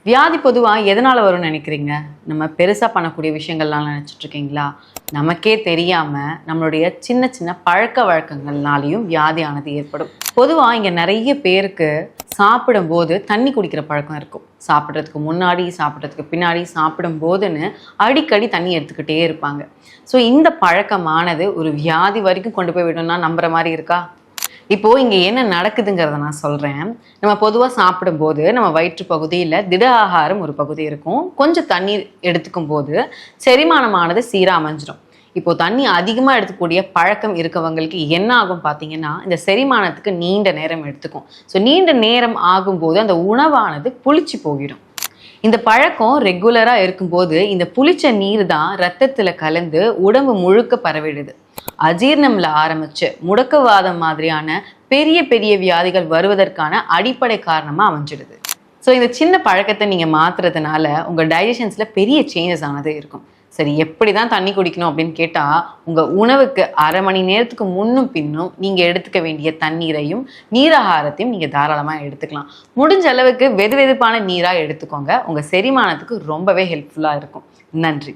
வியாதி பொதுவாக எதனால் வரும்னு நினைக்கிறீங்க? நம்ம பெருசாக பண்ணக்கூடிய விஷயங்கள்லாம் நினச்சிட்ருக்கீங்களா? நமக்கே தெரியாமல் நம்மளுடைய சின்ன சின்ன பழக்க வழக்கங்கள்னாலையும் வியாதியானது ஏற்படும். பொதுவாக இங்கே நிறைய பேருக்கு சாப்பிடும்போது தண்ணி குடிக்கிற பழக்கம் இருக்கும். சாப்பிட்றதுக்கு முன்னாடி, சாப்பிட்றதுக்கு பின்னாடி, சாப்பிடும் போதுன்னு அடிக்கடி தண்ணி எடுத்துக்கிட்டே இருப்பாங்க. ஸோ இந்த பழக்கமானது ஒரு வியாதி வரைக்கும் கொண்டு போய் விடணும்னா நம்புற மாதிரி இருக்கா? இப்போது இங்கே என்ன நடக்குதுங்கிறத நான் சொல்கிறேன். நம்ம பொதுவாக சாப்பிடும்போது நம்ம வயிற்று பகுதியில் திட ஆகாரம் ஒரு பகுதி இருக்கும். கொஞ்சம் தண்ணீர் எடுத்துக்கும் போது செரிமானமானது சீராக அமைஞ்சிடும். இப்போது தண்ணி அதிகமாக எடுத்துக்கூடிய பழக்கம் இருக்கவங்களுக்கு என்ன ஆகும் பார்த்தீங்கன்னா, இந்த செரிமானத்துக்கு நீண்ட நேரம் எடுத்துக்கும். ஸோ நீண்ட நேரம் ஆகும்போது அந்த உணவானது புளிச்சு போயிடும். இந்த பழக்கம் ரெகுலராக இருக்கும்போது இந்த புளிச்ச நீர் தான் ரத்தத்தில் கலந்து உடம்பு முழுக்க பரவிடுது. அஜீர்ணம்ல ஆரம்பிச்சு முடக்குவாதம் மாதிரியான பெரிய பெரிய வியாதிகள் வருவதற்கான அடிப்படை காரணமாக அமைஞ்சிடுது. ஸோ இந்த சின்ன பழக்கத்தை நீங்கள் மாற்றுறதுனால உங்கள் டைஜஷன்ஸில் பெரிய சேஞ்சஸ் ஆனது இருக்கும். சரி, எப்படி தான் தண்ணி குடிக்கணும் அப்படின்னு கேட்டால், உங்கள் உணவுக்கு அரை மணி நேரத்துக்கு முன்னும் பின்னும் நீங்கள் எடுத்துக்க வேண்டிய தண்ணீரையும் நீராகாரத்தையும் நீங்கள் தாராளமாக எடுத்துக்கலாம். முடிஞ்ச அளவுக்கு வெது வெதுப்பான நீராக எடுத்துக்கோங்க. உங்கள் செரிமானத்துக்கு ரொம்பவே ஹெல்ப்ஃபுல்லாக இருக்கும். நன்றி.